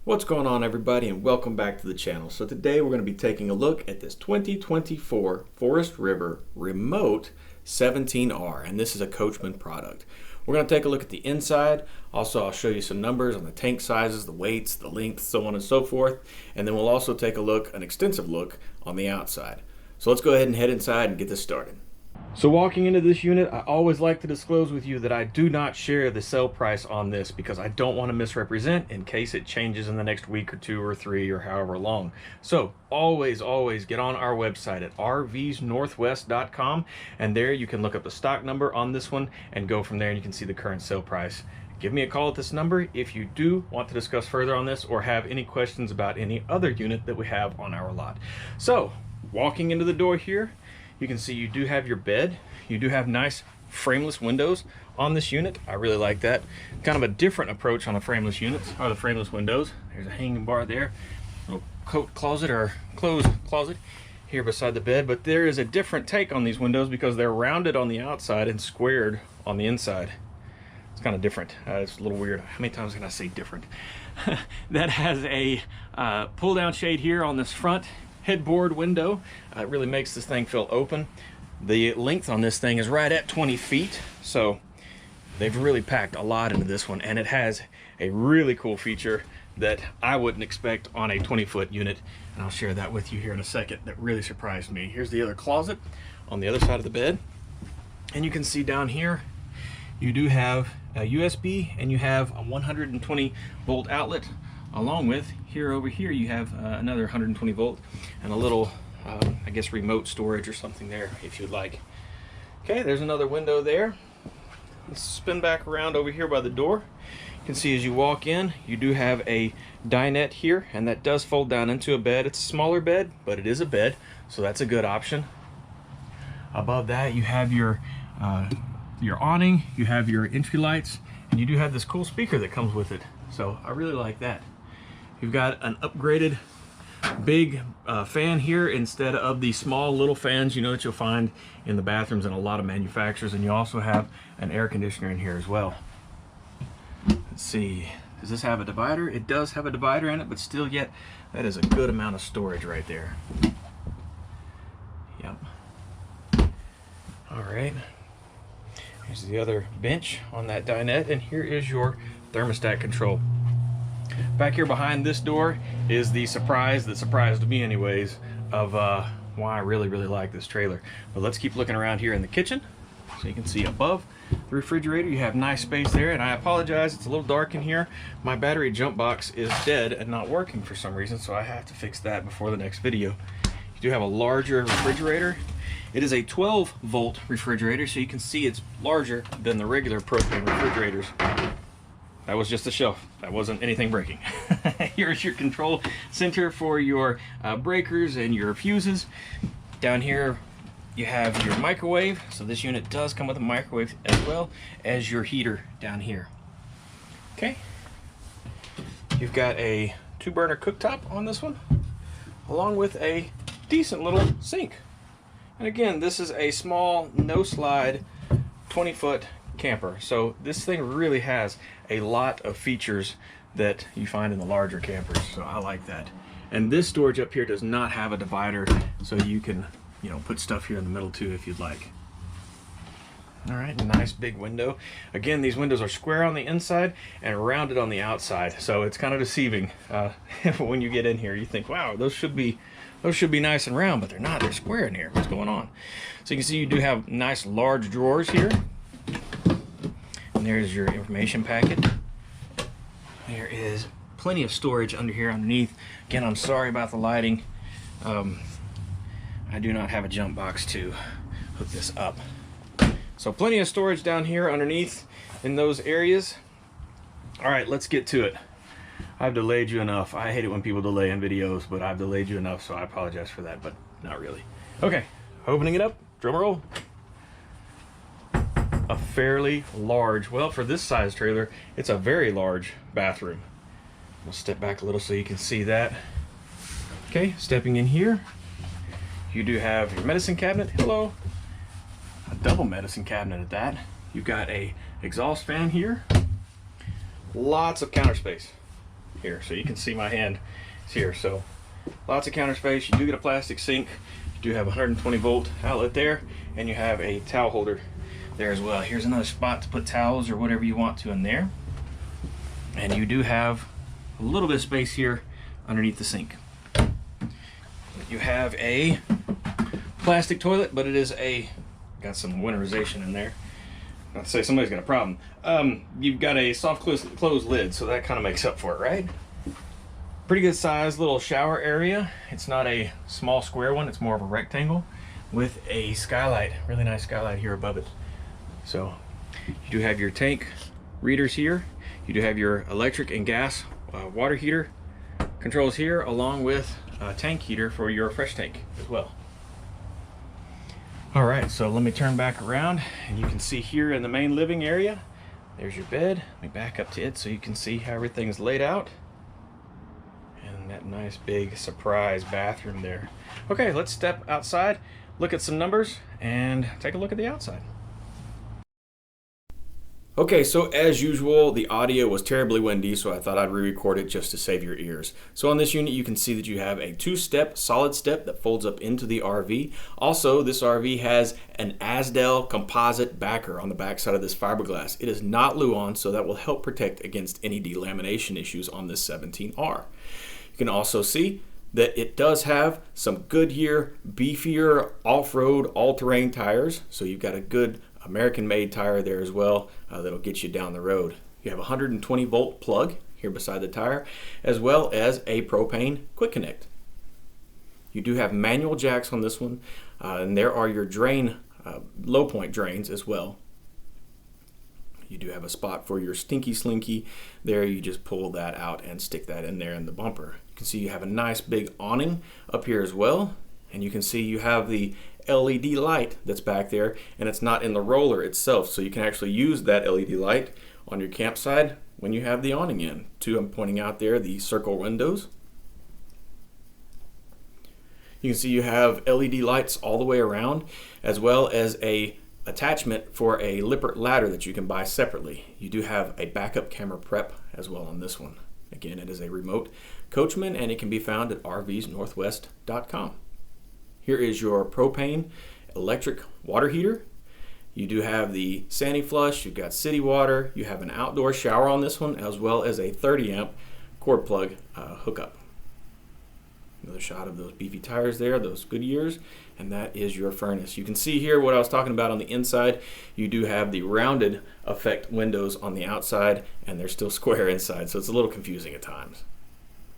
What's going on, everybody, and welcome back to the channel. So today we're going to be taking a look at this 2024 Forest River Remote 17R, and this is a Coachman product. We're going to take a look at the inside. Also, I'll show you some numbers on the tank sizes, the weights, the length, so on and so forth. And then we'll also take a look, an extensive look, on the outside. So let's go ahead and head inside and get this started. So walking into this unit, I always like to disclose with you that I do not share the sale price on this because I don't want to misrepresent in case it changes in the next week or two or three or however long. So always get on our website at rvsnorthwest.com, and there you can look up the stock number on this one and go from there, and you can see the current sale price. Give me a call at this number if you do want to discuss further on this or have any questions about any other unit that we have on our lot. So walking into the door here, you can see you do have your bed. You do have nice frameless windows on this unit. I really like that. Kind of a different approach on the frameless units, or the frameless windows. There's a hanging bar there, little coat closet or clothes closet here beside the bed. But there is a different take on these windows because they're rounded on the outside and squared on the inside. It's kind of different. It's a little weird. How many times can I say different? That has a pull down shade here on this front headboard window. It really makes this thing feel open. The length on this thing is right at 20 feet, so they've really packed a lot into this one, and it has a really cool feature that I wouldn't expect on a 20-foot unit, and I'll share that with you here in a second. That really surprised me. Here's the other closet on the other side of the bed, and you can see down here you do have a USB and you have a 120 volt outlet, along with here over here you have another 120 volt and a little I guess remote storage or something there if you'd like. Okay, there's another window there. Let's spin back around over here by the door. You can see as you walk in you do have a dinette here, and that does fold down into a bed. It's a smaller bed, but it is a bed, so that's a good option. Above that you have your awning, you have your entry lights, and you do have this cool speaker that comes with it, so I really like that. You've got an upgraded big fan here instead of the small little fans that you'll find in the bathrooms in a lot of manufacturers, and you also have an air conditioner in here as well. Let's see, does this have a divider? It does have a divider in it, but still yet that is a good amount of storage right there. Yep. All right. Here's the other bench on that dinette, and here is your thermostat control. Back here behind this door is the surprise that surprised me anyways of why I really like this trailer. But let's keep looking around here in the kitchen. So you can see above the refrigerator you have nice space there, and I apologize, it's a little dark in here. My battery jump box is dead and not working for some reason, so I have to fix that before the next video. You do have a larger refrigerator. It is a 12 volt refrigerator, so you can see it's larger than the regular propane refrigerators. That was just a shelf. That wasn't anything breaking. Here's your control center for your breakers and your fuses. Down here you have your microwave. So this unit does come with a microwave as well as your heater down here. Okay. You've got a 2-burner cooktop on this one, along with a decent little sink. And again, this is a small, no-slide, 20-foot camper. So this thing really has a lot of features that you find in the larger campers, so I like that. And this storage up here does not have a divider, so you can put stuff here in the middle too if you'd like. All right, nice big window. Again, these windows are square on the inside and rounded on the outside, so it's kind of deceiving when you get in here. You think, wow, those should be nice and round, but they're not. They're square in here. What's going on? So you can see you do have nice large drawers here. And there's your information packet. There is plenty of storage under here underneath. Again, I'm sorry about the lighting. I do not have a jump box to hook this up. So plenty of storage down here underneath in those areas. All right, let's get to it. I've delayed you enough. I hate it when people delay in videos, but I've delayed you enough, so I apologize for that, but not really. Okay, opening it up, drum roll. A fairly large, well, for this size trailer, it's a very large bathroom. We'll step back a little so you can see that. Okay, stepping in here, you do have your medicine cabinet. Hello. A double medicine cabinet at that. You've got a exhaust fan here. Lots of counter space. here, so you can see my hand is here. So lots of counter space. You do get a plastic sink. You do have a 120 volt outlet there, and you have a towel holder there as well. Here's another spot to put towels or whatever you want to in there. And you do have a little bit of space here underneath the sink. You have a plastic toilet, but it is got some winterization in there. I'd say somebody's got a problem. You've got a soft closed lid, so that kind of makes up for it, right? Pretty good size little shower area. It's not a small square one, it's more of a rectangle with a skylight, really nice skylight here above it. So you do have your tank readers here. You do have your electric and gas water heater controls here, along with a tank heater for your fresh tank as well. All right, so let me turn back around, and you can see here in the main living area, there's your bed. Let me back up to it so you can see how everything's laid out. And that nice big surprise bathroom there. Okay, let's step outside, look at some numbers, and take a look at the outside. Okay, so as usual, the audio was terribly windy, so I thought I'd re-record it just to save your ears. So on this unit, you can see that you have a 2-step solid step that folds up into the RV. Also, this RV has an Asdel composite backer on the back side of this fiberglass. It is not Luan, so that will help protect against any delamination issues on this 17R. You can also see that it does have some Goodyear, beefier off-road, all-terrain tires, so you've got a good American-made tire there as well that'll get you down the road. You have a 120 volt plug here beside the tire, as well as a propane quick connect. You do have manual jacks on this one, and there are your drain, low point drains as well. You do have a spot for your stinky slinky there. You just pull that out and stick that in there in the bumper. You can see you have a nice big awning up here as well, and you can see you have the LED light that's back there, and it's not in the roller itself, so you can actually use that LED light on your campsite when you have the awning in. I'm pointing out there the circle windows. You can see you have LED lights all the way around, as well as a attachment for a Lippert ladder that you can buy separately. You do have a backup camera prep as well on this one. Again, it is a remote Coachman, and it can be found at rvsnorthwest.com. Here is your propane electric water heater. You do have the Sandy Flush, you've got city water, you have an outdoor shower on this one, as well as a 30 amp cord plug hookup. Another shot of those beefy tires there, those Goodyears, and that is your furnace. You can see here what I was talking about on the inside. You do have the rounded effect windows on the outside, and they're still square inside, so it's a little confusing at times.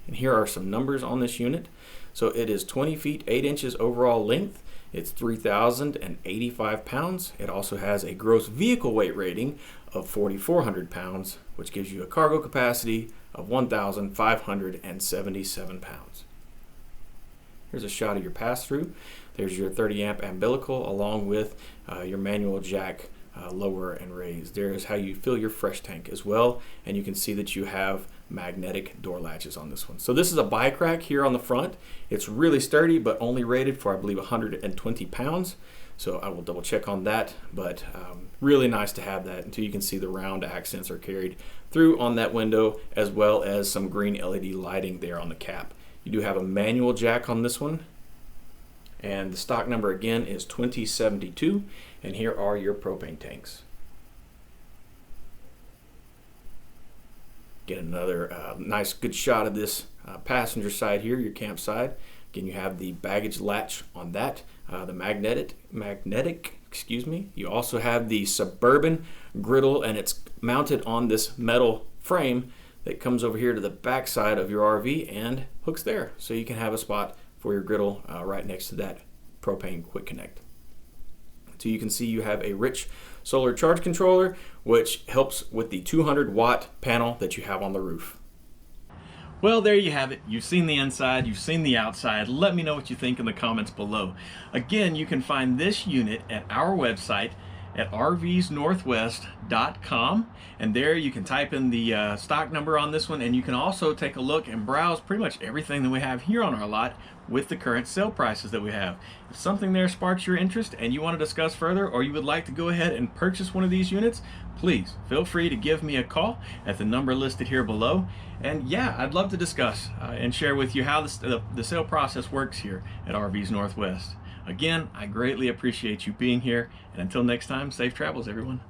And here are some numbers on this unit. So it is 20 feet 8 inches overall length. It's 3,085 pounds. It also has a gross vehicle weight rating of 4,400 pounds, which gives you a cargo capacity of 1,577 pounds. Here's a shot of your pass-through. There's your 30 amp umbilical along with your manual jack lower and raise. There is how you fill your fresh tank as well, and you can see that you have magnetic door latches on this one. So this is a bike rack here on the front. It's really sturdy, but only rated for, I believe, 120 pounds. So I will double check on that, but really nice to have that until you can see the round accents are carried through on that window, as well as some green LED lighting there on the cap. You do have a manual jack on this one, and the stock number again is 2072, and here are your propane tanks. Get another nice good shot of this passenger side here, your campsite. Again, you have the baggage latch on that, the magnetic, You also have the Suburban griddle, and it's mounted on this metal frame that comes over here to the back side of your RV and hooks there. So you can have a spot for your griddle right next to that propane quick connect. So you can see you have a rich solar charge controller, which helps with the 200 watt panel that you have on the roof. Well, there you have it. You've seen the inside, you've seen the outside. Let me know what you think in the comments below. Again, you can find this unit at our website at rvsnorthwest.com, and there you can type in the stock number on this one, and you can also take a look and browse pretty much everything that we have here on our lot with the current sale prices that we have. If something there sparks your interest and you want to discuss further, or you would like to go ahead and purchase one of these units, please feel free to give me a call at the number listed here below, And yeah, I'd love to discuss and share with you how the sale process works here at RVs Northwest. Again, I greatly appreciate you being here, and until next time, safe travels, everyone.